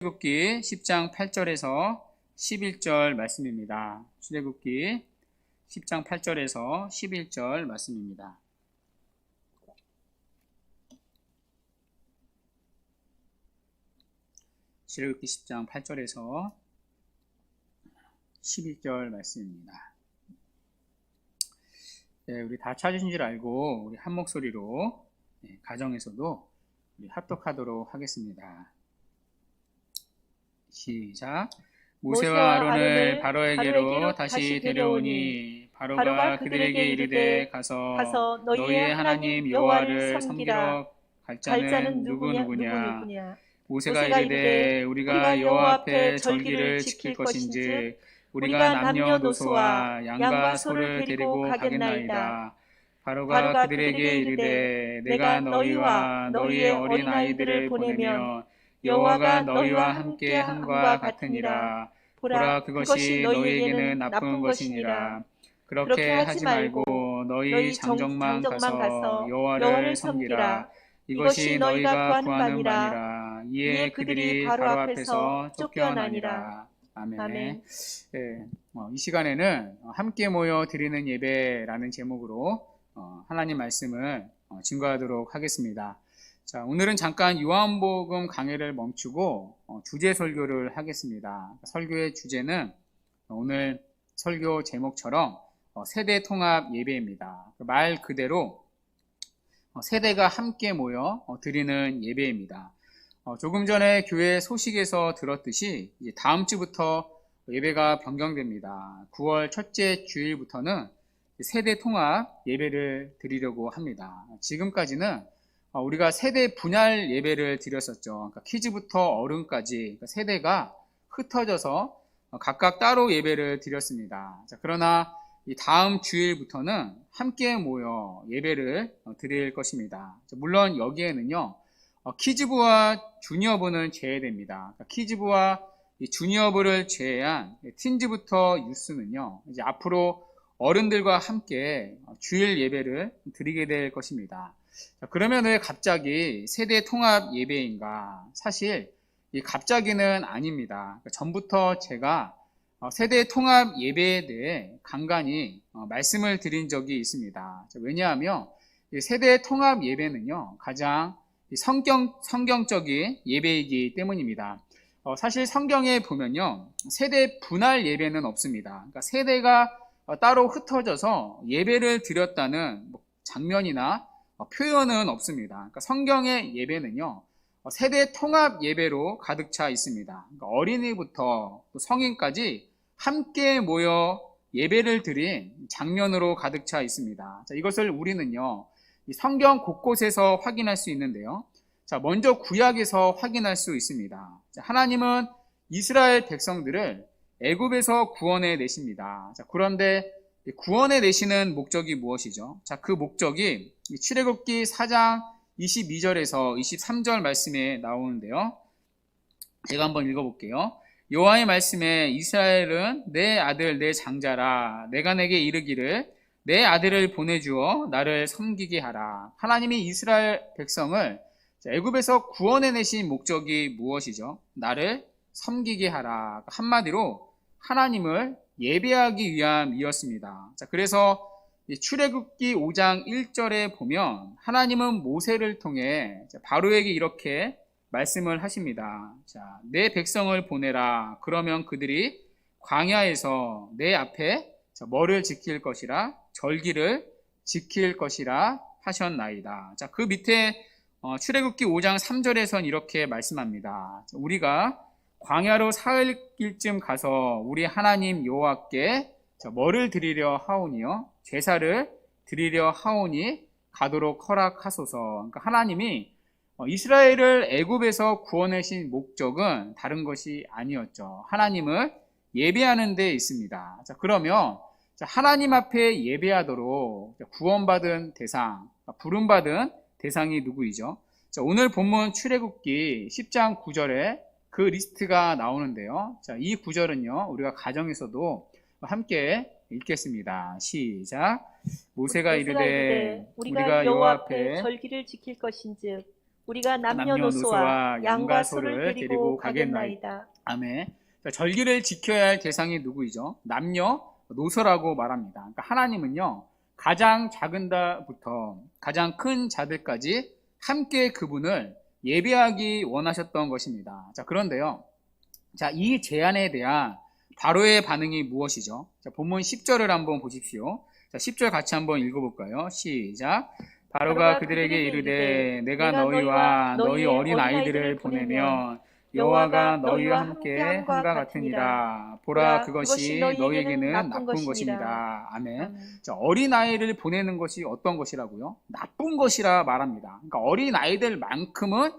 출애굽기 10장 8절에서 11절 말씀입니다. 출애굽기 10장 8절에서 11절 말씀입니다. 출애굽기 10장 8절에서 11절 말씀입니다. 네, 우리 다 찾으신 줄 알고 우리 한 목소리로 가정에서도 우리 합독하도록 하겠습니다. 시작. 모세와 아론을 바로에게로 다시 데려오니 바로가 그들에게 이르되 가서 너희의 하나님 여호와를 섬기러 갈 자는 누구냐. 모세가 이르되 우리가 여호와 앞에 절기를 지킬 것인즉 우리가 남녀노소와 양과 소를 데리고 가겠나이다. 바로가 그들에게 이르되 내가 너희와 너희의 어린 아이들을 보내면 여호와가 너희와 함께 함과 같으니라. 보라 그것이 너희에게는 나쁜 것이니라. 그렇게 하지 말고 너희 장정만 가서 여호와를 섬기라. 이것이 너희가 구하는 바니라. 이에 그들이 바로 앞에서 쫓겨나니라. 아멘. 네, 이 시간에는 함께 모여 드리는 예배라는 제목으로 하나님 말씀을 증거하도록 하겠습니다. 자, 오늘은 잠깐 요한복음 강해를 멈추고 주제 설교를 하겠습니다. 설교의 주제는 오늘 설교 제목처럼 세대 통합 예배입니다. 말 그대로 세대가 함께 모여 드리는 예배입니다. 조금 전에 교회 소식에서 들었듯이 이제 다음 주부터 예배가 변경됩니다. 9월 첫째 주일부터는 세대 통합 예배를 드리려고 합니다. 지금까지는 우리가 세대 분할 예배를 드렸었죠. 그러니까 키즈부터 어른까지 그러니까 세대가 흩어져서 각각 따로 예배를 드렸습니다. 자, 그러나 이 다음 주일부터는 함께 모여 예배를 드릴 것입니다. 자, 물론 여기에는요, 키즈부와 주니어부는 제외됩니다. 그러니까 키즈부와 주니어부를 제외한 틴즈부터 유스는요, 이제 앞으로 어른들과 함께 주일 예배를 드리게 될 것입니다. 자, 그러면 왜 갑자기 세대 통합 예배인가? 사실 이 갑자기는 아닙니다. 그러니까 전부터 제가 세대 통합 예배에 대해 간간히 말씀을 드린 적이 있습니다. 자, 왜냐하면 세대 통합 예배는요 가장 성경적인 예배이기 때문입니다. 사실 성경에 보면요 세대 분할 예배는 없습니다. 그러니까 세대가 따로 흩어져서 예배를 드렸다는 장면이나 표현은 없습니다. 그러니까 성경의 예배는요 세대 통합 예배로 가득 차 있습니다. 그러니까 어린이부터 또 성인까지 함께 모여 예배를 드린 장면으로 가득 차 있습니다. 자, 이것을 우리는요 성경 곳곳에서 확인할 수 있는데요. 자, 먼저 구약에서 확인할 수 있습니다. 자, 하나님은 이스라엘 백성들을 애굽에서 구원해 내십니다. 자, 그런데 구원해 내시는 목적이 무엇이죠? 자, 그 목적이 출애굽기 4장 22절에서 23절 말씀에 나오는데요. 제가 한번 읽어볼게요. 여호와의 말씀에 이스라엘은 내 아들 내 장자라. 내가 내게 이르기를 내 아들을 보내주어 나를 섬기게 하라. 하나님이 이스라엘 백성을 애굽에서 구원해 내신 목적이 무엇이죠? 나를 섬기게 하라. 한마디로 하나님을 예배하기 위함이었습니다. 자, 그래서 출애굽기 5장 1절에 보면 하나님은 모세를 통해 바로에게 이렇게 말씀을 하십니다. 자, 내 백성을 보내라. 그러면 그들이 광야에서 내 앞에 뭐를 지킬 것이라? 절기를 지킬 것이라 하셨나이다. 자, 그 밑에 출애굽기 5장 3절에선 이렇게 말씀합니다. 우리가 광야로 사흘길쯤 가서 우리 하나님 여호와께 뭐를 드리려 하오니요? 제사를 드리려 하오니 가도록 허락하소서. 그러니까 하나님이 이스라엘을 애굽에서 구원하신 목적은 다른 것이 아니었죠. 하나님을 예배하는 데 있습니다. 자, 그러면 하나님 앞에 예배하도록 구원받은 대상, 부름받은 대상이 누구이죠? 자, 오늘 본문 출애굽기 10장 9절에 그 리스트가 나오는데요. 자, 이 구절은요, 우리가 가정에서도 함께 읽겠습니다. 시작. 모세가 이르되 우리가 여호와 앞에 절기를 지킬 것인즉 우리가 남녀노소와 양과 소를 데리고 가겠나이다. 아멘. 절기를 지켜야 할 대상이 누구이죠? 남녀노소라고 말합니다. 그러니까 하나님은요, 가장 작은다부터 가장 큰 자들까지 함께 그분을 예배하기 원하셨던 것입니다. 자, 그런데요. 자, 이 제안에 대한 바로의 반응이 무엇이죠? 자, 본문 10절을 한번 보십시오. 자, 10절 같이 한번 읽어볼까요? 시작. 바로가 그들에게 이르되 내가 너희와 너희 어린 아이들을 보내면 여호와가 너희와 함께 함과 같으니라. 보라, 그것이 너희에게는 나쁜 것입니다. 아멘. 자, 어린 아이를 보내는 것이 어떤 것이라고요? 나쁜 것이라 말합니다. 그러니까 어린 아이들만큼은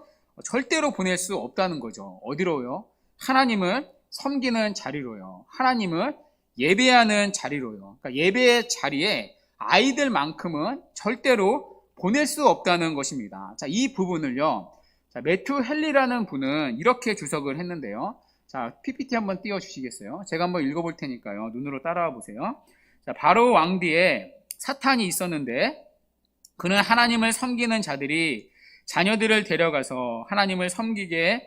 절대로 보낼 수 없다는 거죠. 어디로요? 하나님을 섬기는 자리로요. 하나님을 예배하는 자리로요. 그러니까 예배의 자리에 아이들만큼은 절대로 보낼 수 없다는 것입니다. 자, 이 부분을요. 자, 매튜 헨리라는 분은 이렇게 주석을 했는데요. 자, PPT 한번 띄워주시겠어요? 제가 한번 읽어볼 테니까요. 눈으로 따라와 보세요. 자, 바로 왕 뒤에 사탄이 있었는데 그는 하나님을 섬기는 자들이 자녀들을 데려가서 하나님을 섬기게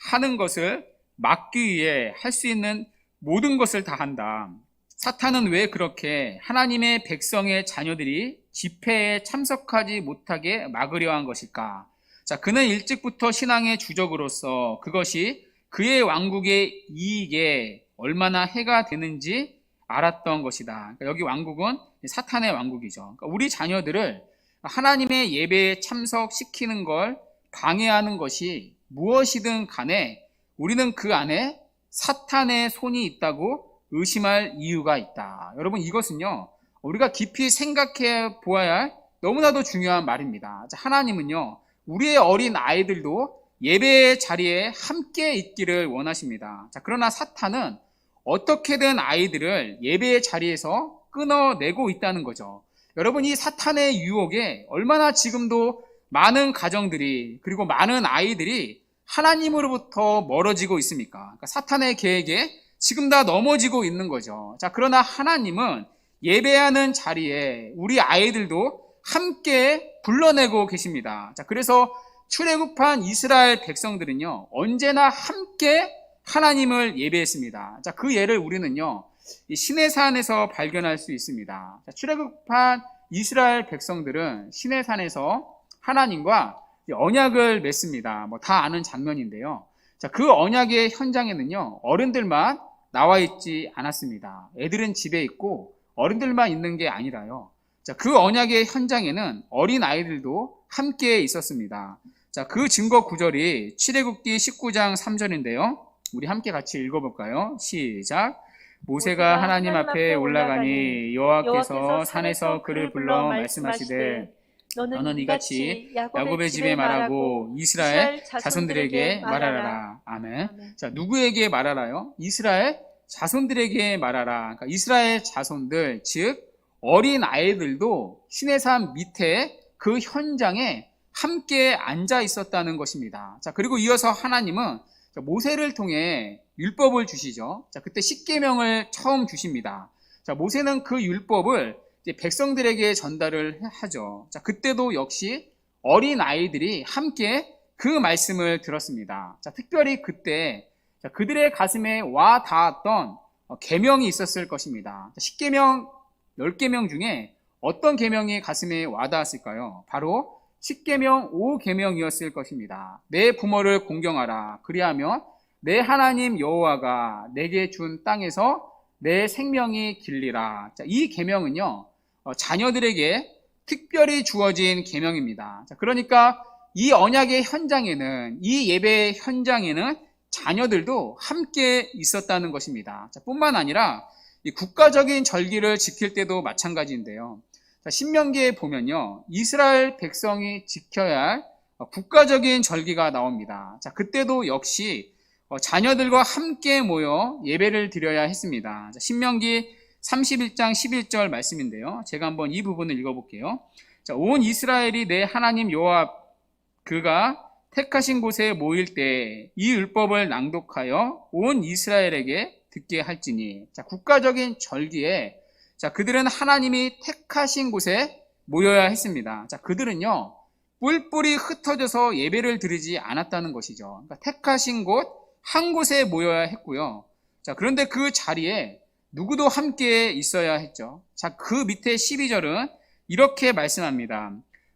하는 것을 막기 위해 할 수 있는 모든 것을 다 한다. 사탄은 왜 그렇게 하나님의 백성의 자녀들이 집회에 참석하지 못하게 막으려 한 것일까? 자, 그는 일찍부터 신앙의 주적으로서 그것이 그의 왕국의 이익에 얼마나 해가 되는지 알았던 것이다. 그러니까 여기 왕국은 사탄의 왕국이죠. 그러니까 우리 자녀들을 하나님의 예배에 참석시키는 걸 방해하는 것이 무엇이든 간에 우리는 그 안에 사탄의 손이 있다고 의심할 이유가 있다. 여러분, 이것은요, 우리가 깊이 생각해 보아야 할 너무나도 중요한 말입니다. 자, 하나님은요, 우리의 어린 아이들도 예배의 자리에 함께 있기를 원하십니다. 자, 그러나 사탄은 어떻게든 아이들을 예배의 자리에서 끊어내고 있다는 거죠. 여러분, 이 사탄의 유혹에 얼마나 지금도 많은 가정들이 그리고 많은 아이들이 하나님으로부터 멀어지고 있습니까? 그러니까 사탄의 계획에 지금 다 넘어지고 있는 거죠. 자, 그러나 하나님은 예배하는 자리에 우리 아이들도 함께 불러내고 계십니다. 자, 그래서 출애굽한 이스라엘 백성들은요, 언제나 함께 하나님을 예배했습니다. 자, 그 예를 우리는요, 이 시내산에서 발견할 수 있습니다. 자, 출애굽한 이스라엘 백성들은 시내산에서 하나님과 언약을 맺습니다. 뭐 다 아는 장면인데요. 자, 그 언약의 현장에는요, 어른들만 나와 있지 않았습니다. 애들은 집에 있고 어른들만 있는 게 아니라요. 자, 그 언약의 현장에는 어린 아이들도 함께 있었습니다. 자, 그 증거 구절이 출애굽기 19장 3절인데요. 우리 함께 같이 읽어볼까요? 시작. 모세가 하나님 앞에 올라가니 여호와께서 산에서 그를 불러 말씀하시되 너는 이같이 야곱의 집에 말하고 이스라엘 자손들에게 말하라. 아멘. 자, 누구에게 말하라요? 이스라엘 자손들에게 말하라. 그러니까 이스라엘 자손들, 즉 어린 아이들도 시내산 밑에 그 현장에 함께 앉아 있었다는 것입니다. 자, 그리고 이어서 하나님은 모세를 통해 율법을 주시죠. 자, 그때 십계명을 처음 주십니다. 자, 모세는 그 율법을 이제 백성들에게 전달을 하죠. 자, 그때도 역시 어린 아이들이 함께 그 말씀을 들었습니다. 자, 특별히 그때 그들의 가슴에 와 닿았던 계명이 있었을 것입니다. 십계명 10계명 중에 어떤 계명이 가슴에 와 닿았을까요? 바로 십계명 5계명이었을 것입니다. 내 부모를 공경하라. 그리하면 내 하나님 여호와가 내게 준 땅에서 내 생명이 길리라. 자, 이 계명은요, 자녀들에게 특별히 주어진 계명입니다. 자, 그러니까 이 언약의 현장에는, 이 예배의 현장에는 자녀들도 함께 있었다는 것입니다. 자, 뿐만 아니라 이 국가적인 절기를 지킬 때도 마찬가지인데요. 자, 신명기에 보면요, 이스라엘 백성이 지켜야 할 국가적인 절기가 나옵니다. 자, 그때도 역시 자녀들과 함께 모여 예배를 드려야 했습니다. 자, 신명기 31장 11절 말씀인데요. 제가 한번 이 부분을 읽어볼게요. 자, 온 이스라엘이 내 하나님 여호와 그가 택하신 곳에 모일 때 이 율법을 낭독하여 온 이스라엘에게 듣게 할지니. 자, 국가적인 절기에 자, 그들은 하나님이 택하신 곳에 모여야 했습니다. 자, 그들은요, 뿔뿔이 흩어져서 예배를 드리지 않았다는 것이죠. 그러니까 택하신 곳 한 곳에 모여야 했고요. 자, 그런데 그 자리에 누구도 함께 있어야 했죠. 자, 그 밑에 12절은 이렇게 말씀합니다.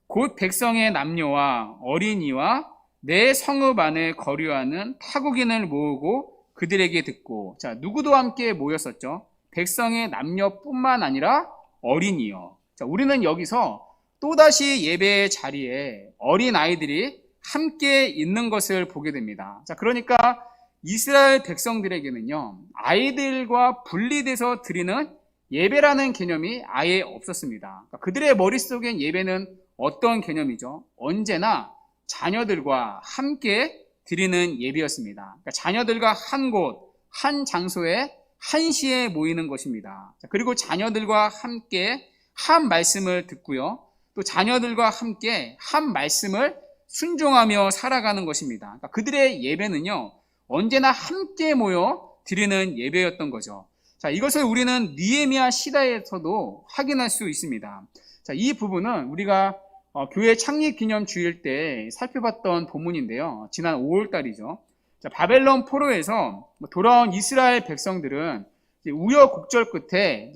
곧 백성의 남녀와 어린이와 내 성읍 안에 거류하는 타국인을 모으고 그들에게 듣고, 자, 누구도 함께 모였었죠. 백성의 남녀뿐만 아니라 어린이요. 자, 우리는 여기서 또다시 예배의 자리에 어린 아이들이 함께 있는 것을 보게 됩니다. 자, 그러니까 이스라엘 백성들에게는요, 아이들과 분리돼서 드리는 예배라는 개념이 아예 없었습니다. 그러니까 그들의 머릿속엔 예배는 어떤 개념이죠? 언제나 자녀들과 함께 드리는 예배였습니다. 그러니까 자녀들과 한 곳, 한 장소에 한시에 모이는 것입니다. 그리고 자녀들과 함께 한 말씀을 듣고요. 또 자녀들과 함께 한 말씀을 순종하며 살아가는 것입니다. 그러니까 그들의 예배는요, 언제나 함께 모여 드리는 예배였던 거죠. 자, 이것을 우리는 느헤미야 시대에서도 확인할 수 있습니다. 자, 이 부분은 우리가 교회 창립 기념 주일 때 살펴봤던 본문인데요. 지난 5월 달이죠. 자, 바벨론 포로에서 돌아온 이스라엘 백성들은 우여곡절 끝에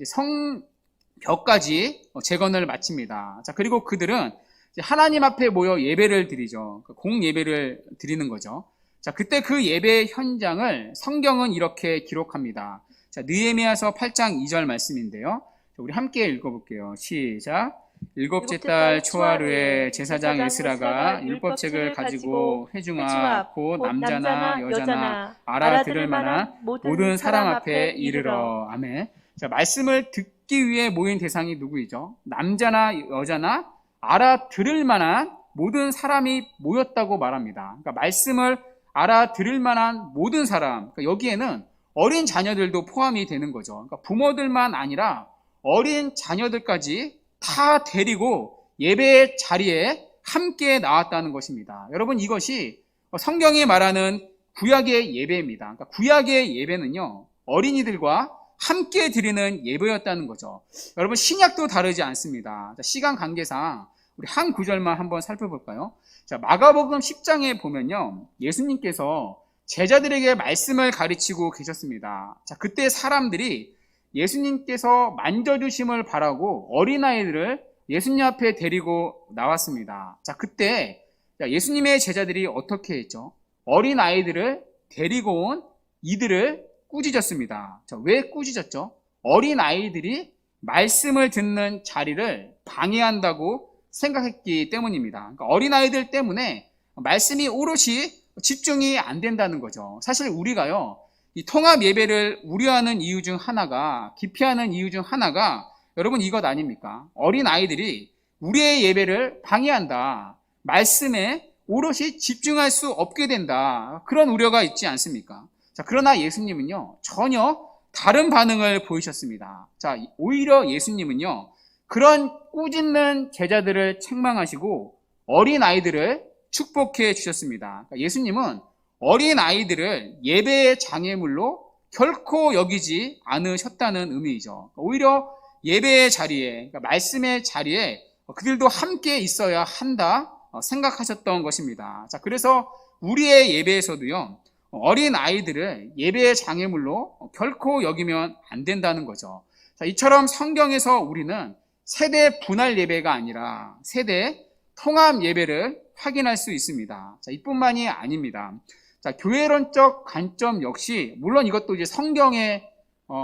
성벽까지 재건을 마칩니다. 자, 그리고 그들은 하나님 앞에 모여 예배를 드리죠. 공예배를 드리는 거죠. 자, 그때 그 예배 현장을 성경은 이렇게 기록합니다. 자, 느헤미야서 8장 2절 말씀인데요. 우리 함께 읽어볼게요. 시작. 일곱째 달 초하루에 제사장 에스라가 율법책을 가지고 회중아 곧 남자나 여자나 알아들을 만한 모든 사람 앞에 이르러. 아멘. 자, 말씀을 듣기 위해 모인 대상이 누구이죠? 남자나 여자나 알아들을 만한 모든 사람이 모였다고 말합니다. 그러니까 말씀을 알아들을 만한 모든 사람, 그러니까 여기에는 어린 자녀들도 포함이 되는 거죠. 그러니까 부모들만 아니라 어린 자녀들까지 다 데리고 예배의 자리에 함께 나왔다는 것입니다. 여러분, 이것이 성경이 말하는 구약의 예배입니다. 그러니까 구약의 예배는요, 어린이들과 함께 드리는 예배였다는 거죠. 여러분, 신약도 다르지 않습니다. 시간 관계상 우리 한 구절만 한번 살펴볼까요? 자, 마가복음 10장에 보면요, 예수님께서 제자들에게 말씀을 가르치고 계셨습니다. 자, 그때 사람들이 예수님께서 만져주심을 바라고 어린아이들을 예수님 앞에 데리고 나왔습니다. 자, 그때 예수님의 제자들이 어떻게 했죠? 어린아이들을 데리고 온 이들을 꾸짖었습니다. 자, 왜 꾸짖었죠? 어린아이들이 말씀을 듣는 자리를 방해한다고 생각했기 때문입니다. 그러니까 어린아이들 때문에 말씀이 오롯이 집중이 안 된다는 거죠. 사실 우리가요, 이 통합 예배를 우려하는 이유 중 하나가, 기피하는 이유 중 하나가 여러분 이것 아닙니까? 어린아이들이 우리의 예배를 방해한다. 말씀에 오롯이 집중할 수 없게 된다. 그런 우려가 있지 않습니까? 자, 그러나 예수님은요, 전혀 다른 반응을 보이셨습니다. 자, 오히려 예수님은요, 그런 꾸짖는 제자들을 책망하시고 어린아이들을 축복해 주셨습니다. 그러니까 예수님은 어린아이들을 예배의 장애물로 결코 여기지 않으셨다는 의미이죠. 오히려 예배의 자리에, 그러니까 말씀의 자리에 그들도 함께 있어야 한다 생각하셨던 것입니다. 자, 그래서 우리의 예배에서도요, 어린아이들을 예배의 장애물로 결코 여기면 안 된다는 거죠. 자, 이처럼 성경에서 우리는 세대 분할 예배가 아니라 세대 통합 예배를 확인할 수 있습니다. 자, 이뿐만이 아닙니다. 자, 교회론적 관점 역시 물론 이것도 이제 성경에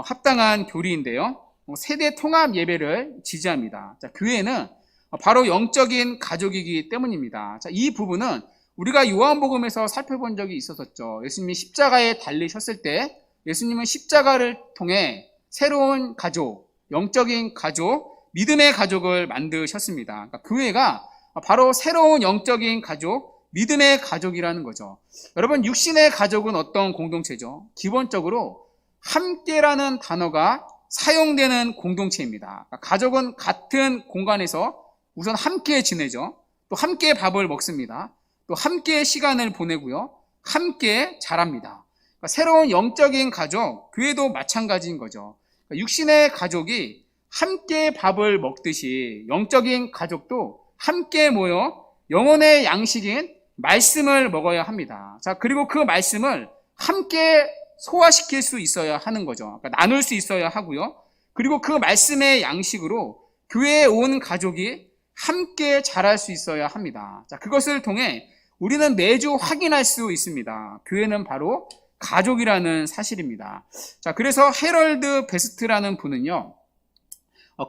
합당한 교리인데요. 세대 통합 예배를 지지합니다. 자, 교회는 바로 영적인 가족이기 때문입니다. 자, 이 부분은 우리가 요한복음에서 살펴본 적이 있었죠. 예수님이 십자가에 달리셨을 때 예수님은 십자가를 통해 새로운 가족, 영적인 가족, 믿음의 가족을 만드셨습니다. 그러니까 교회가 바로 새로운 영적인 가족, 믿음의 가족이라는 거죠. 여러분, 육신의 가족은 어떤 공동체죠? 기본적으로 함께라는 단어가 사용되는 공동체입니다. 그러니까 가족은 같은 공간에서 우선 함께 지내죠. 또 함께 밥을 먹습니다. 또 함께 시간을 보내고요. 함께 자랍니다. 그러니까 새로운 영적인 가족, 교회도 마찬가지인 거죠. 그러니까 육신의 가족이 함께 밥을 먹듯이 영적인 가족도 함께 모여 영혼의 양식인 말씀을 먹어야 합니다. 자, 그리고 그 말씀을 함께 소화시킬 수 있어야 하는 거죠. 그러니까 나눌 수 있어야 하고요. 그리고 그 말씀의 양식으로 교회에 온 가족이 함께 자랄 수 있어야 합니다. 자, 그것을 통해 우리는 매주 확인할 수 있습니다. 교회는 바로 가족이라는 사실입니다. 자, 그래서 해럴드 베스트라는 분은요,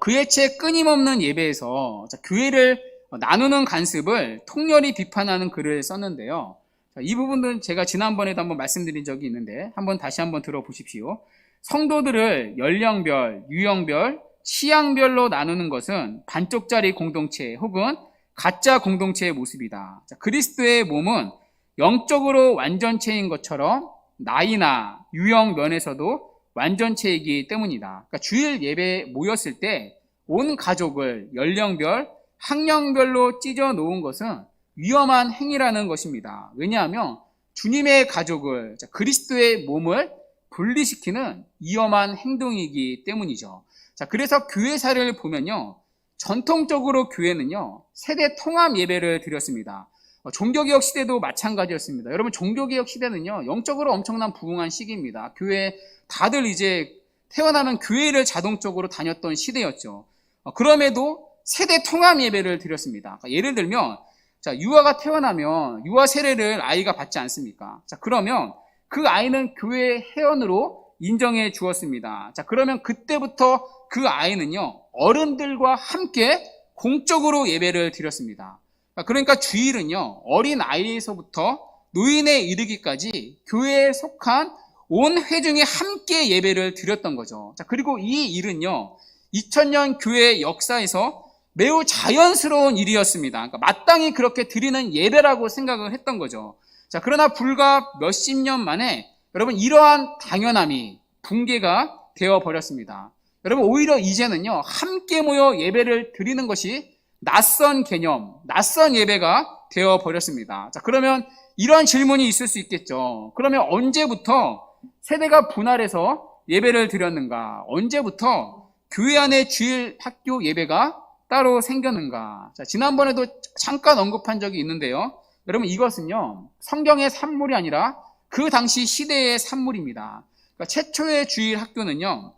그의 책 끊임없는 예배에서 교회를 나누는 간습을 통렬히 비판하는 글을 썼는데요. 자, 이 부분은 제가 지난번에도 한번 말씀드린 적이 있는데 다시 한번 들어보십시오. 성도들을 연령별, 유형별, 취향별로 나누는 것은 반쪽짜리 공동체 혹은 가짜 공동체의 모습이다. 자, 그리스도의 몸은 영적으로 완전체인 것처럼 나이나 유형 면에서도 완전체이기 때문이다. 그러니까 주일 예배에 모였을 때 온 가족을 연령별, 학년별로 찢어 놓은 것은 위험한 행위라는 것입니다. 왜냐하면 주님의 가족을, 그리스도의 몸을 분리시키는 위험한 행동이기 때문이죠. 자, 그래서 교회사를 보면요, 전통적으로 교회는요, 세대 통합 예배를 드렸습니다. 종교개혁 시대도 마찬가지였습니다. 여러분, 종교개혁 시대는요, 영적으로 엄청난 부흥한 시기입니다. 교회 다들 이제 태어나면 교회를 자동적으로 다녔던 시대였죠. 그럼에도 세대 통합 예배를 드렸습니다. 예를 들면, 자, 유아가 태어나면 유아 세례를 아이가 받지 않습니까? 자, 그러면 그 아이는 교회 회원으로 인정해 주었습니다. 자, 그러면 그때부터 그 아이는요, 어른들과 함께 공적으로 예배를 드렸습니다. 그러니까 주일은요, 어린 아이에서부터 노인에 이르기까지 교회에 속한 온 회중이 함께 예배를 드렸던 거죠. 자, 그리고 이 일은요, 2000년 교회 역사에서 매우 자연스러운 일이었습니다. 그러니까 마땅히 그렇게 드리는 예배라고 생각을 했던 거죠. 자, 그러나 불과 몇십 년 만에 여러분, 이러한 당연함이 붕괴가 되어 버렸습니다. 여러분, 오히려 이제는요, 함께 모여 예배를 드리는 것이 낯선 개념, 낯선 예배가 되어 버렸습니다. 자, 그러면 이러한 질문이 있을 수 있겠죠. 그러면 언제부터 세대가 분할해서 예배를 드렸는가? 언제부터 교회 안에 주일 학교 예배가 따로 생겼는가? 자, 지난번에도 잠깐 언급한 적이 있는데요. 여러분, 이것은요, 성경의 산물이 아니라 그 당시 시대의 산물입니다. 그러니까 최초의 주일 학교는요,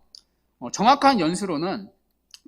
정확한 연수로는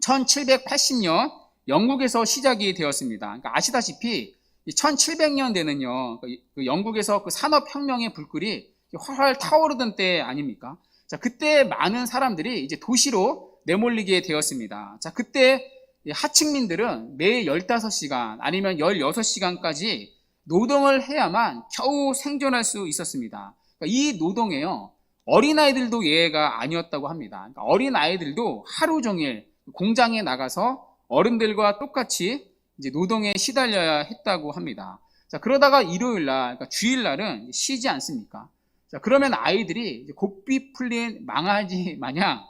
1780년 영국에서 시작이 되었습니다. 그러니까 아시다시피 1700년대는요, 그 영국에서 그 산업혁명의 불길이 활활 타오르던 때 아닙니까? 자, 그때 많은 사람들이 이제 도시로 내몰리게 되었습니다. 자, 그때 하층민들은 매일 15시간 아니면 16시간까지 노동을 해야만 겨우 생존할 수 있었습니다. 그러니까 이 노동에요, 어린아이들도 예외가 아니었다고 합니다. 그러니까 어린아이들도 하루 종일 공장에 나가서 어른들과 똑같이 이제 노동에 시달려야 했다고 합니다. 자, 그러다가 일요일날, 그러니까 주일날은 쉬지 않습니까? 자, 그러면 아이들이 이제 고삐 풀린 망아지 마냥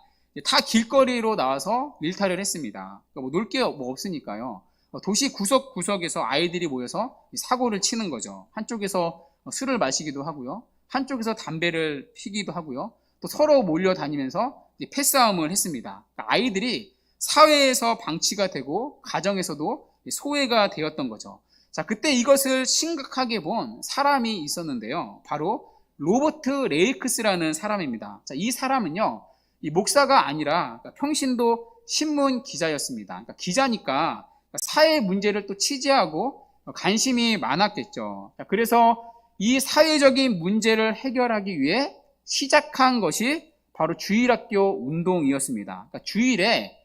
다 길거리로 나와서 일탈을 했습니다. 그러니까 뭐 놀 게 뭐 없으니까요. 도시 구석구석에서 아이들이 모여서 사고를 치는 거죠. 한쪽에서 술을 마시기도 하고요. 한쪽에서 담배를 피기도 하고요. 또 서로 몰려다니면서 패싸움을 했습니다. 그러니까 아이들이 사회에서 방치가 되고 가정에서도 소외가 되었던 거죠. 자, 그때 이것을 심각하게 본 사람이 있었는데요. 바로 로버트 레이크스라는 사람입니다. 자, 이 사람은요, 이 목사가 아니라 평신도 신문 기자였습니다. 그러니까 기자니까 사회 문제를 또 취재하고 관심이 많았겠죠. 자, 그래서 이 사회적인 문제를 해결하기 위해 시작한 것이 바로 주일학교 운동이었습니다. 그러니까 주일에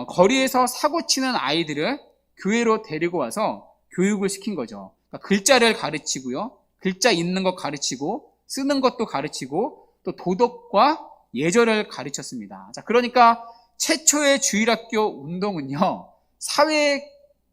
거리에서 사고치는 아이들을 교회로 데리고 와서 교육을 시킨 거죠. 그러니까 글자를 가르치고요, 글자 읽는 것 가르치고 쓰는 것도 가르치고 또 도덕과 예절을 가르쳤습니다. 자, 그러니까 최초의 주일학교 운동은요, 사회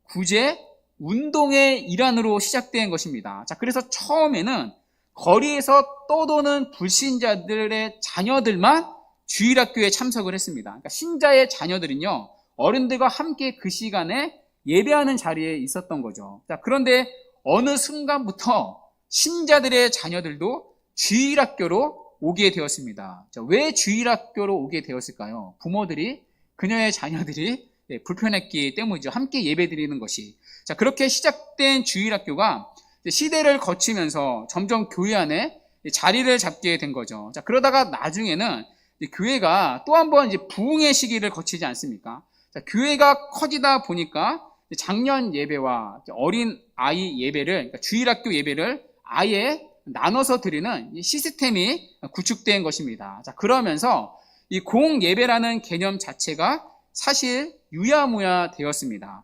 구제 운동의 일환으로 시작된 것입니다. 자, 그래서 처음에는 거리에서 떠도는 불신자들의 자녀들만 주일학교에 참석을 했습니다. 그러니까 신자의 자녀들은요, 어른들과 함께 그 시간에 예배하는 자리에 있었던 거죠. 자, 그런데 어느 순간부터 신자들의 자녀들도 주일학교로 오게 되었습니다. 자, 왜 주일학교로 오게 되었을까요? 부모들이 그녀의 자녀들이 불편했기 때문이죠. 함께 예배 드리는 것이. 자, 그렇게 시작된 주일학교가 시대를 거치면서 점점 교회 안에 자리를 잡게 된 거죠. 자, 그러다가 나중에는 교회가 또 한 번 이제 부흥의 시기를 거치지 않습니까? 자, 교회가 커지다 보니까 장년 예배와 어린 아이 예배를, 그러니까 주일학교 예배를 아예 나눠서 드리는 이 시스템이 구축된 것입니다. 자, 그러면서 이 공예배라는 개념 자체가 사실 유야무야 되었습니다.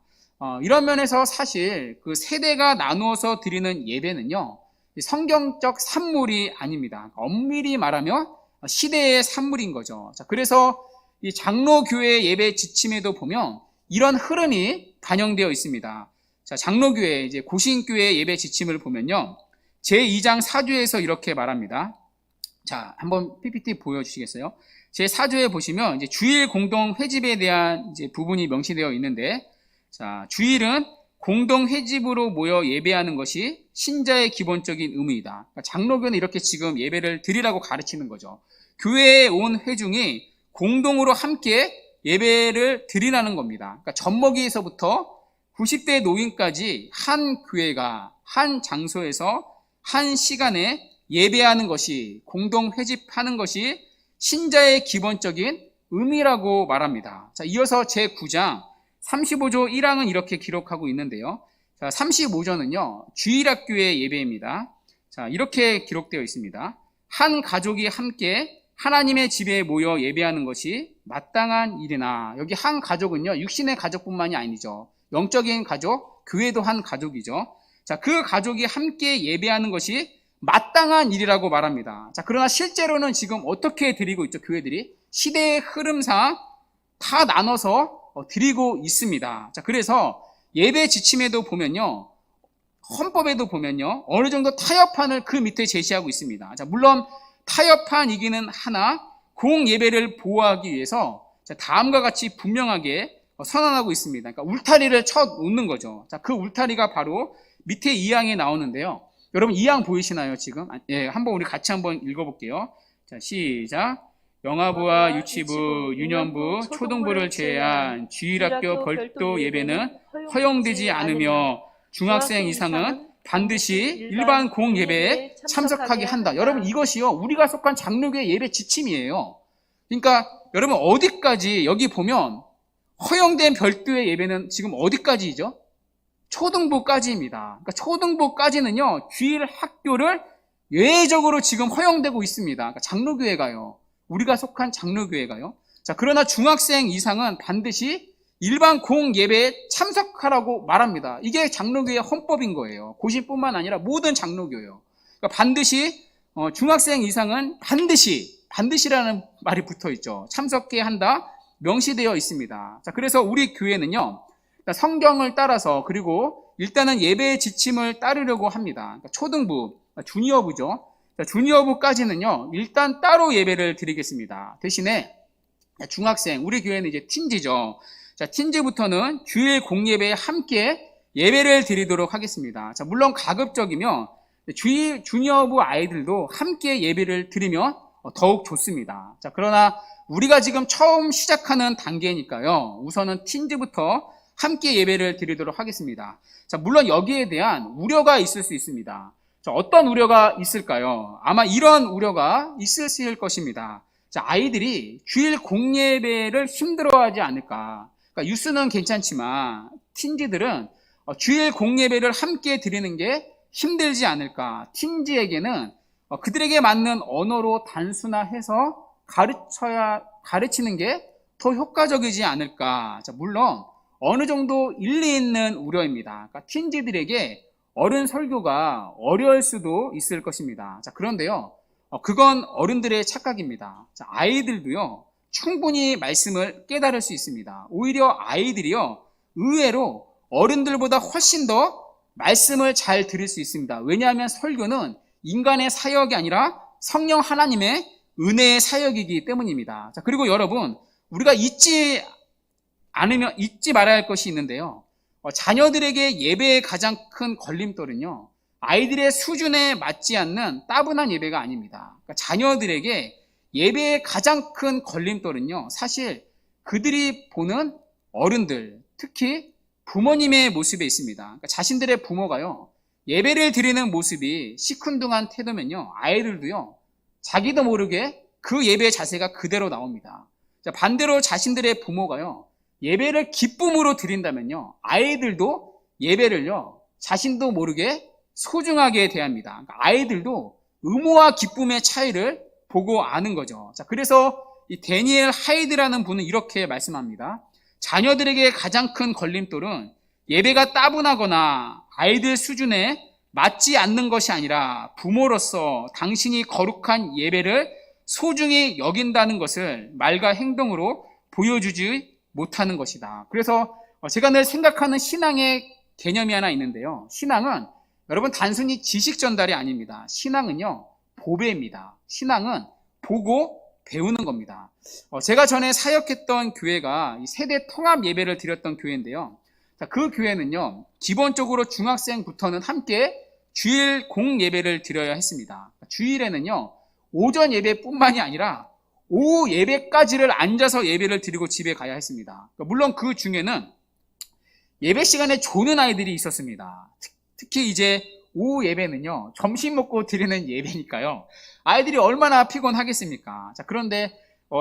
이런 면에서 사실 그 세대가 나누어서 드리는 예배는요, 성경적 산물이 아닙니다. 엄밀히 말하면 시대의 산물인 거죠. 자, 그래서 이 장로교회 예배 지침에도 보면 이런 흐름이 반영되어 있습니다. 자, 장로교회, 이제 고신교회 예배 지침을 보면요, 제2장 4조에서 이렇게 말합니다. 자, 한번 PPT 보여주시겠어요? 제 4조에 보시면 이제 주일 공동 회집에 대한 이제 부분이 명시되어 있는데, 자, 주일은 공동 회집으로 모여 예배하는 것이 신자의 기본적인 의무이다. 그러니까 장로교는 이렇게 지금 예배를 드리라고 가르치는 거죠. 교회에 온 회중이 공동으로 함께 예배를 드리라는 겁니다. 그러니까 젖먹이에서부터 90대 노인까지 한 교회가 한 장소에서 한 시간에 예배하는 것이, 공동 회집하는 것이 신자의 기본적인 의미라고 말합니다. 자, 이어서 제9장 35조 1항은 이렇게 기록하고 있는데요. 자, 35조는요, 주일학교의 예배입니다. 자, 이렇게 기록되어 있습니다. 한 가족이 함께 하나님의 집에 모여 예배하는 것이 마땅한 일이나, 여기 한 가족은요, 육신의 가족뿐만이 아니죠. 영적인 가족, 교회도 한 가족이죠. 자, 그 가족이 함께 예배하는 것이 마땅한 일이라고 말합니다. 자, 그러나 실제로는 지금 어떻게 드리고 있죠, 교회들이? 시대의 흐름상 다 나눠서 드리고 있습니다. 자, 그래서 예배 지침에도 보면요, 헌법에도 보면요, 어느 정도 타협판을 그 밑에 제시하고 있습니다. 자, 물론 타협판이기는 하나 공예배를 보호하기 위해서 다음과 같이 분명하게 선언하고 있습니다. 그러니까 울타리를 쳐 놓는 거죠. 자, 그 울타리가 바로 밑에 2항에 나오는데요. 여러분 2항 보이시나요, 지금? 예, 한번 우리 같이 한번 읽어볼게요. 자, 시작. 영아부와 유치부, 유년부, 초등부를 제외한 주일학교 별도 예배는 허용되지 않으며 중학생 이상은 반드시 일반 공예배에 참석하게 한다. 여러분, 이것이요, 우리가 속한 장로교회 예배 지침이에요. 그러니까 여러분, 어디까지, 여기 보면 허용된 별도의 예배는 지금 어디까지죠? 초등부까지입니다. 그러니까 초등부까지는요, 주일 학교를 예외적으로 지금 허용되고 있습니다. 그러니까 장로교회가요, 우리가 속한 장로교회가요. 자, 그러나 중학생 이상은 반드시 일반 공예배에 참석하라고 말합니다. 이게 장로교회 헌법인 거예요. 고신뿐만 아니라 모든 장로교회요. 그러니까 반드시 중학생 이상은 반드시라는 말이 붙어 있죠. 참석해야 한다, 명시되어 있습니다. 자, 그래서 우리 교회는요, 성경을 따라서, 그리고 일단은 예배의 지침을 따르려고 합니다. 그러니까 초등부, 주니어부죠. 주니어부까지는요, 일단 따로 예배를 드리겠습니다. 대신에 중학생, 우리 교회는 이제 틴지죠. 자, 틴지부터는 주일 공예배에 함께 예배를 드리도록 하겠습니다. 자, 물론 가급적이면 주니어부 아이들도 함께 예배를 드리면 더욱 좋습니다. 자, 그러나 우리가 지금 처음 시작하는 단계니까요, 우선은 틴지부터 함께 예배를 드리도록 하겠습니다. 자, 물론 여기에 대한 우려가 있을 수 있습니다. 자, 어떤 우려가 있을까요? 아마 이런 우려가 있을 것입니다. 자, 아이들이 주일 공예배를 힘들어하지 않을까. 그러니까 유스는 괜찮지만 틴지들은 주일 공예배를 함께 드리는 게 힘들지 않을까. 틴지에게는 그들에게 맞는 언어로 단순화해서 가르치는 게 더 효과적이지 않을까. 자, 물론 어느 정도 일리 있는 우려입니다. 그러니까 틴지들에게 어른 설교가 어려울 수도 있을 것입니다. 자, 그런데요, 그건 어른들의 착각입니다. 자, 아이들도요, 충분히 말씀을 깨달을 수 있습니다. 오히려 아이들이요, 의외로 어른들보다 훨씬 더 말씀을 잘 들을 수 있습니다. 왜냐하면 설교는 인간의 사역이 아니라 성령 하나님의 은혜의 사역이기 때문입니다. 자, 그리고 여러분, 우리가 잊지 말아야 할 것이 있는데요. 자녀들에게 예배의 가장 큰 걸림돌은요, 아이들의 수준에 맞지 않는 따분한 예배가 아닙니다. 그러니까 자녀들에게 예배의 가장 큰 걸림돌은요, 사실 그들이 보는 어른들, 특히 부모님의 모습에 있습니다. 그러니까 자신들의 부모가요, 예배를 드리는 모습이 시큰둥한 태도면요, 아이들도요, 자기도 모르게 그 예배의 자세가 그대로 나옵니다. 자, 반대로 자신들의 부모가요, 예배를 기쁨으로 드린다면요, 아이들도 예배를요, 자신도 모르게 소중하게 대합니다. 그러니까 아이들도 의무와 기쁨의 차이를 보고 아는 거죠. 자, 그래서 이 데니엘 하이드라는 분은 이렇게 말씀합니다. 자녀들에게 가장 큰 걸림돌은 예배가 따분하거나 아이들 수준에 맞지 않는 것이 아니라 부모로서 당신이 거룩한 예배를 소중히 여긴다는 것을 말과 행동으로 보여주지 못하는 것이다. 그래서 제가 늘 생각하는 신앙의 개념이 하나 있는데요. 신앙은 여러분 단순히 지식 전달이 아닙니다. 신앙은요, 보배입니다. 신앙은 보고 배우는 겁니다. 제가 전에 사역했던 교회가 세대 통합 예배를 드렸던 교회인데요. 그 교회는요, 기본적으로 중학생부터는 함께 주일 공예배를 드려야 했습니다. 주일에는요, 오전 예배뿐만이 아니라 오후 예배까지를 앉아서 예배를 드리고 집에 가야 했습니다. 물론 그 중에는 예배 시간에 조는 아이들이 있었습니다. 특히 이제 오후 예배는요, 점심 먹고 드리는 예배니까요, 아이들이 얼마나 피곤하겠습니까? 자, 그런데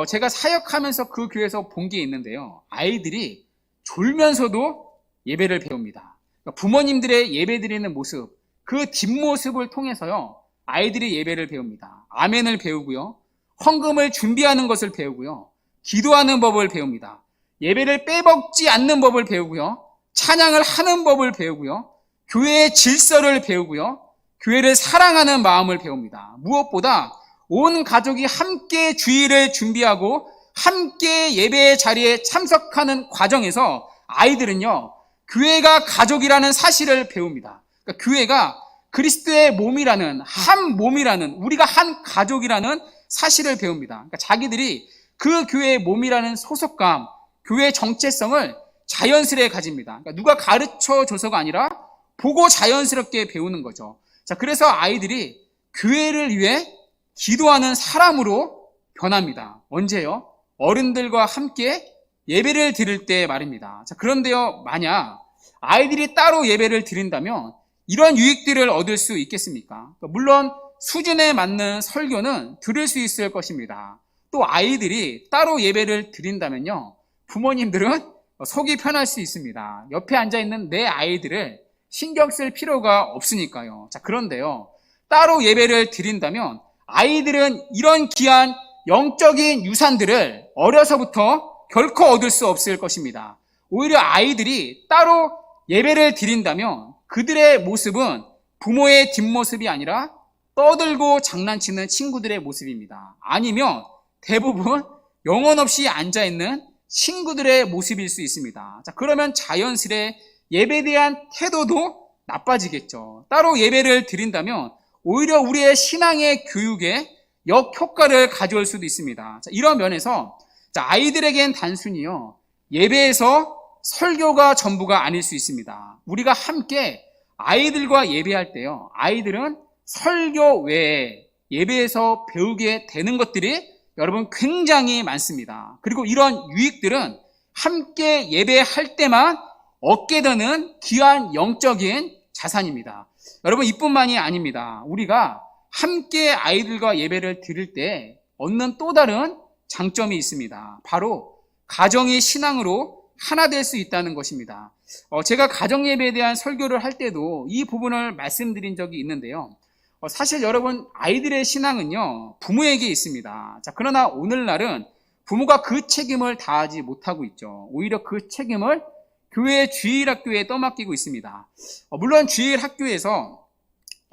제가 사역하면서 그 교회에서 본 게 있는데요, 아이들이 졸면서도 예배를 배웁니다. 그러니까 부모님들의 예배 드리는 모습, 그 뒷모습을 통해서요, 아이들이 예배를 배웁니다. 아멘을 배우고요, 헌금을 준비하는 것을 배우고요, 기도하는 법을 배웁니다. 예배를 빼먹지 않는 법을 배우고요, 찬양을 하는 법을 배우고요, 교회의 질서를 배우고요, 교회를 사랑하는 마음을 배웁니다. 무엇보다 온 가족이 함께 주일을 준비하고 함께 예배의 자리에 참석하는 과정에서 아이들은요, 교회가 가족이라는 사실을 배웁니다. 그러니까 교회가 그리스도의 몸이라는, 한 몸이라는, 우리가 한 가족이라는 사실을 배웁니다. 그러니까 자기들이 그 교회의 몸이라는 소속감, 교회의 정체성을 자연스레 가집니다. 그러니까 누가 가르쳐 줘서가 아니라 보고 자연스럽게 배우는 거죠. 자, 그래서 아이들이 교회를 위해 기도하는 사람으로 변합니다. 언제요? 어른들과 함께 예배를 드릴 때 말입니다. 자, 그런데요, 만약 아이들이 따로 예배를 드린다면 이런 유익들을 얻을 수 있겠습니까? 물론 수준에 맞는 설교는 들을 수 있을 것입니다. 또 아이들이 따로 예배를 드린다면요, 부모님들은 속이 편할 수 있습니다. 옆에 앉아있는 내 아이들을 신경 쓸 필요가 없으니까요. 자, 그런데요, 따로 예배를 드린다면 아이들은 이런 귀한 영적인 유산들을 어려서부터 결코 얻을 수 없을 것입니다. 오히려 아이들이 따로 예배를 드린다면 그들의 모습은 부모의 뒷모습이 아니라 떠들고 장난치는 친구들의 모습입니다. 아니면 대부분 영혼 없이 앉아있는 친구들의 모습일 수 있습니다. 자, 그러면 자연스레 예배에 대한 태도도 나빠지겠죠. 따로 예배를 드린다면 오히려 우리의 신앙의 교육에 역효과를 가져올 수도 있습니다. 자, 이런 면에서 아이들에겐 단순히요, 예배에서 설교가 전부가 아닐 수 있습니다. 우리가 함께 아이들과 예배할 때요, 아이들은 설교 외에 예배에서 배우게 되는 것들이 여러분 굉장히 많습니다. 그리고 이런 유익들은 함께 예배할 때만 얻게 되는 귀한 영적인 자산입니다. 여러분, 이뿐만이 아닙니다. 우리가 함께 아이들과 예배를 드릴 때 얻는 또 다른 장점이 있습니다. 바로 가정이 신앙으로 하나 될 수 있다는 것입니다. 제가 가정예배에 대한 설교를 할 때도 이 부분을 말씀드린 적이 있는데요. 사실 여러분, 아이들의 신앙은요, 부모에게 있습니다. 자, 그러나 오늘날은 부모가 그 책임을 다하지 못하고 있죠. 오히려 그 책임을 교회 주일학교에 떠맡기고 있습니다. 물론 주일학교에서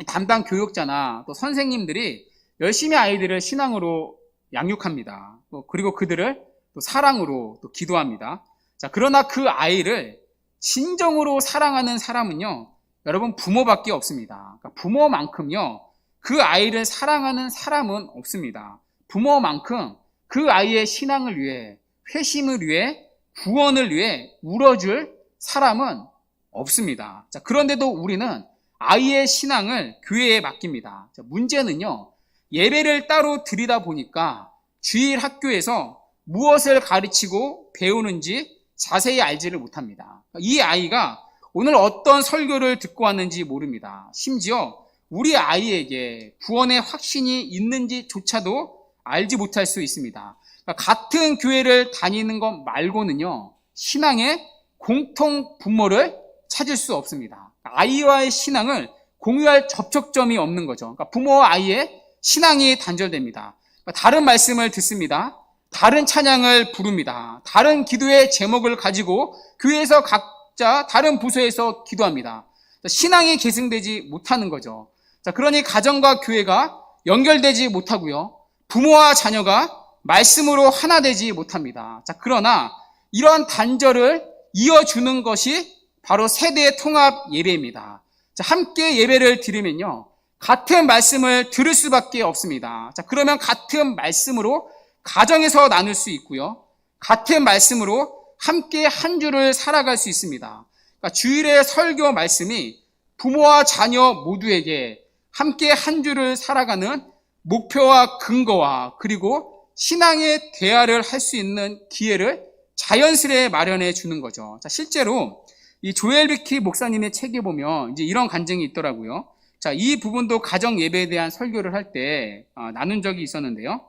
담당 교육자나 또 선생님들이 열심히 아이들을 신앙으로 양육합니다. 그리고 그들을 또 사랑으로 또 기도합니다. 자, 그러나 그 아이를 진정으로 사랑하는 사람은요, 여러분, 부모밖에 없습니다. 그러니까 부모만큼요, 그 아이를 사랑하는 사람은 없습니다. 부모만큼 그 아이의 신앙을 위해, 회심을 위해, 구원을 위해 울어줄 사람은 없습니다. 자, 그런데도 우리는 아이의 신앙을 교회에 맡깁니다. 자, 문제는요, 예배를 따로 드리다 보니까 주일 학교에서 무엇을 가르치고 배우는지 자세히 알지를 못합니다. 이 아이가 오늘 어떤 설교를 듣고 왔는지 모릅니다. 심지어 우리 아이에게 구원의 확신이 있는지조차도 알지 못할 수 있습니다. 같은 교회를 다니는 것 말고는요, 신앙의 공통 분모를 찾을 수 없습니다. 아이와의 신앙을 공유할 접촉점이 없는 거죠. 부모와 아이의 신앙이 단절됩니다. 다른 말씀을 듣습니다. 다른 찬양을 부릅니다. 다른 기도의 제목을 가지고 교회에서 각자 다른 부서에서 기도합니다. 신앙이 계승되지 못하는 거죠. 그러니 가정과 교회가 연결되지 못하고요. 부모와 자녀가 말씀으로 하나 되지 못합니다. 그러나 이러한 단절을 이어주는 것이 바로 세대 통합 예배입니다. 함께 예배를 드리면요, 같은 말씀을 들을 수밖에 없습니다. 그러면 같은 말씀으로 가정에서 나눌 수 있고요, 같은 말씀으로 함께 한 주를 살아갈 수 있습니다. 주일의 설교 말씀이 부모와 자녀 모두에게 함께 한 주를 살아가는 목표와 근거와 그리고 신앙의 대화를 할 수 있는 기회를 자연스레 마련해 주는 거죠. 실제로 이 조엘 비키 목사님의 책에 보면 이제 이런 간증이 있더라고요. 이 부분도 가정 예배에 대한 설교를 할 때 나눈 적이 있었는데요.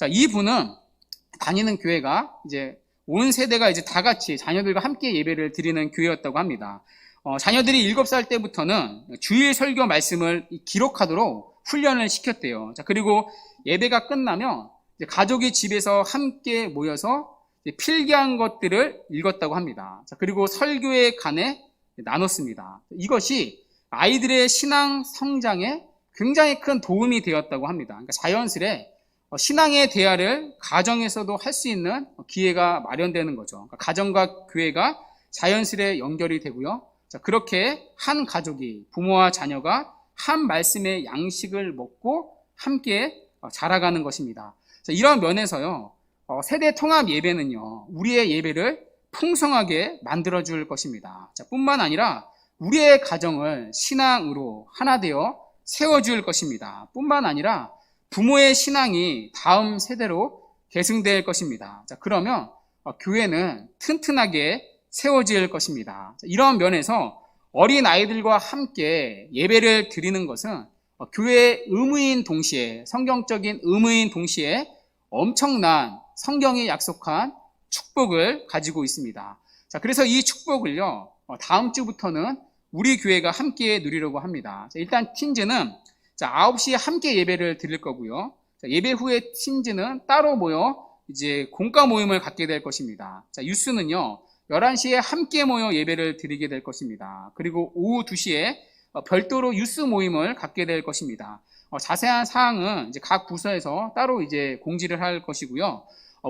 이 분은 다니는 교회가 이제 온 세대가 이제 다 같이 자녀들과 함께 예배를 드리는 교회였다고 합니다. 자녀들이 7살 때부터는 주일 설교 말씀을 기록하도록 훈련을 시켰대요. 그리고 예배가 끝나면 이제 가족이 집에서 함께 모여서 필기한 것들을 읽었다고 합니다. 그리고 설교에 관해 나눴습니다. 이것이 아이들의 신앙 성장에 굉장히 큰 도움이 되었다고 합니다. 그러니까 자연스레 신앙의 대화를 가정에서도 할 수 있는 기회가 마련되는 거죠. 그러니까 가정과 교회가 자연스레 연결이 되고요. 그렇게 한 가족이, 부모와 자녀가 한 말씀의 양식을 먹고 함께 자라가는 것입니다. 이런 면에서요, 세대 통합 예배는요, 우리의 예배를 풍성하게 만들어줄 것입니다. 뿐만 아니라 우리의 가정을 신앙으로 하나 되어 세워줄 것입니다. 뿐만 아니라 부모의 신앙이 다음 세대로 계승될 것입니다. 그러면 교회는 튼튼하게 세워질 것입니다. 이런 면에서 어린 아이들과 함께 예배를 드리는 것은 교회의 의무인 동시에, 성경적인 의무인 동시에 엄청난 성경이 약속한 축복을 가지고 있습니다. 그래서 이 축복을요, 다음 주부터는 우리 교회가 함께 누리려고 합니다. 일단 팀즈는 9시에 함께 예배를 드릴 거고요. 예배 후에 팀즈는 따로 모여 이제 공과 모임을 갖게 될 것입니다. 유스는요, 11시에 함께 모여 예배를 드리게 될 것입니다. 그리고 오후 2시에 별도로 유스 모임을 갖게 될 것입니다. 자세한 사항은 이제 각 부서에서 따로 이제 공지를 할 것이고요.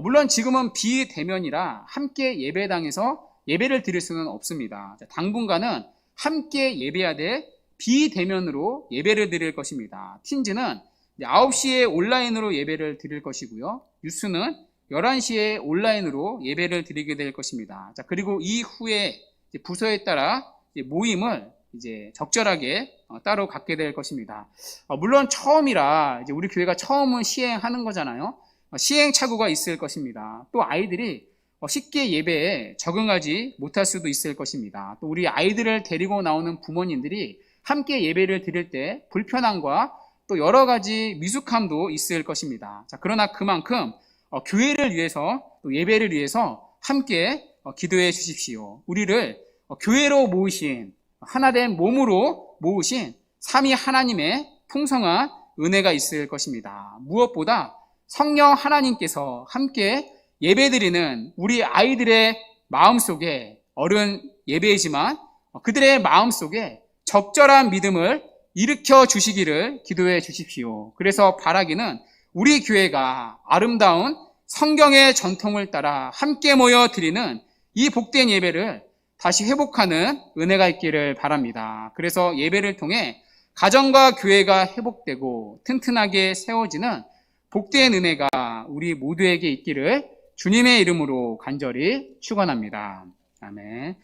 물론 지금은 비대면이라 함께 예배당에서 예배를 드릴 수는 없습니다. 당분간은 함께 예배하되 비대면으로 예배를 드릴 것입니다. 팀즈는 9시에 온라인으로 예배를 드릴 것이고요. 유스는 11시에 온라인으로 예배를 드리게 될 것입니다. 그리고 이후에 부서에 따라 모임을 이제 적절하게 따로 갖게 될 것입니다. 물론 처음이라 이제 우리 교회가 처음은 시행하는 거잖아요. 시행착오가 있을 것입니다. 또 아이들이 쉽게 예배에 적응하지 못할 수도 있을 것입니다. 또 우리 아이들을 데리고 나오는 부모님들이 함께 예배를 드릴 때 불편함과 또 여러 가지 미숙함도 있을 것입니다. 그러나 그만큼 교회를 위해서, 또 예배를 위해서 함께 기도해 주십시오. 우리를 교회로 모으신, 하나된 몸으로 모으신 삼위 하나님의 풍성한 은혜가 있을 것입니다. 무엇보다 성령 하나님께서 함께 예배드리는 우리 아이들의 마음속에, 어른 예배이지만 그들의 마음속에 적절한 믿음을 일으켜 주시기를 기도해 주십시오. 그래서 바라기는 우리 교회가 아름다운 성경의 전통을 따라 함께 모여 드리는 이 복된 예배를 다시 회복하는 은혜가 있기를 바랍니다. 그래서 예배를 통해 가정과 교회가 회복되고 튼튼하게 세워지는 복된 은혜가 우리 모두에게 있기를 주님의 이름으로 간절히 축원합니다. 아멘.